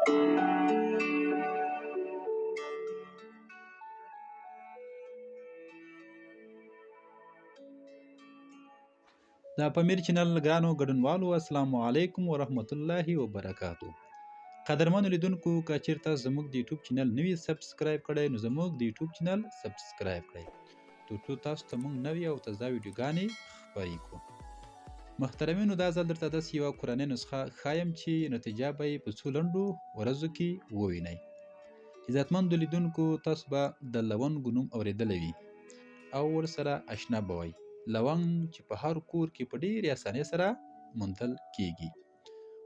د پامیر چینل ګرانو ګډونوالو السلام علیکم ورحمت الله وبرکاتو. قدرمنو لیدونکو که چیرته زموږ د یوټیوب چینل نوی سبسکرایب کړئ نو زموږ د یوټیوب چینل سبسکرایب کړئ ترڅو تاسو ته موږ نوې او تازه ویډیوګانې خپرې کړو. محترمینو دا ځل درته داسې یوه کورنۍ نسخه ښایم چې نتیجه به یې په څو لنډو ورځو کې ووینئ. عزتمندو لیدونکو تاسو به د لونګ نوم اورېدلی وي او ورسره اشنا به وئ. لونګ چې په هر کور کې په ډېرې اسانۍ سره موندل کیږي.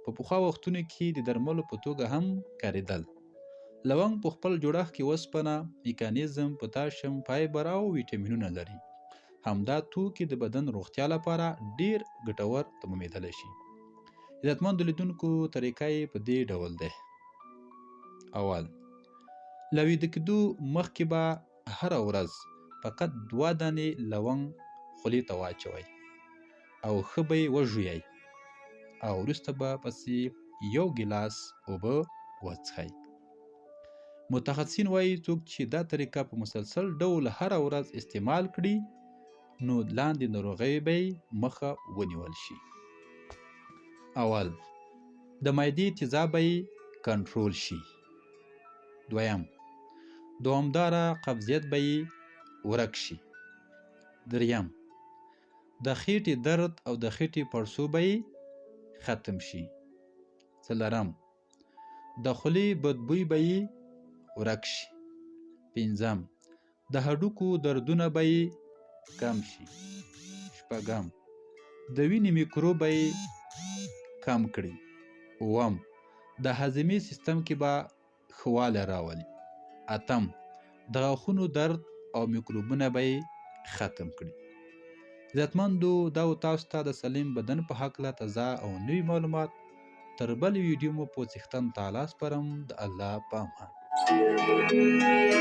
په پخوا وختونو کې د درملو په توګه هم کارېدل. لونګ په خپل جوړښت کې اوسپنه، میکانیزم، پوتاشیم، فایبر او ویټامینونه لري. همدا توکي د بدن روغتیا لپاره ډېر ګټور تمامېدلی شي. عزتمندو لیدونکو طریقه یې په دې ډول دی. اول، له ویده کېدو مخکې به هره ورځ فقط 2 دانې لونګ خولې ته واچوئ او ښه به یې وژویئ او وروسته به پسې 1 ګیلاس اوبه وڅښئ. متخصصین وایي څوک چې دا طریقه په مسلسل ډول هره ورځ استعمال کړي نو لاندې ناروغیو به یې مخه ونیول شي. اول، د معدې تیزاب به یې کنټرول شي. دویم، دوامداره قبضیت به یې ورک شي. دریم، د خېټې درد او د خېټې پړسوب به یې ختم شي. څلورم، د خولې بدبوی به یې ورک شي. پنځم، د هډوکو دردونه به یې کم شي. شپږم، د وینې میکروب به یې کم کړي. اووم، د هاضمې سیستم کې به ښه والی راولي. اتم، د غاښونو درد او میکروبونه به یې ختم کړي. عزتمندو دا تاسو ته د سالم بدن په هکله تازه او نوي معلومات تر بلې ویډیو مو په څښتن تعالی سپارم. د الله په امان.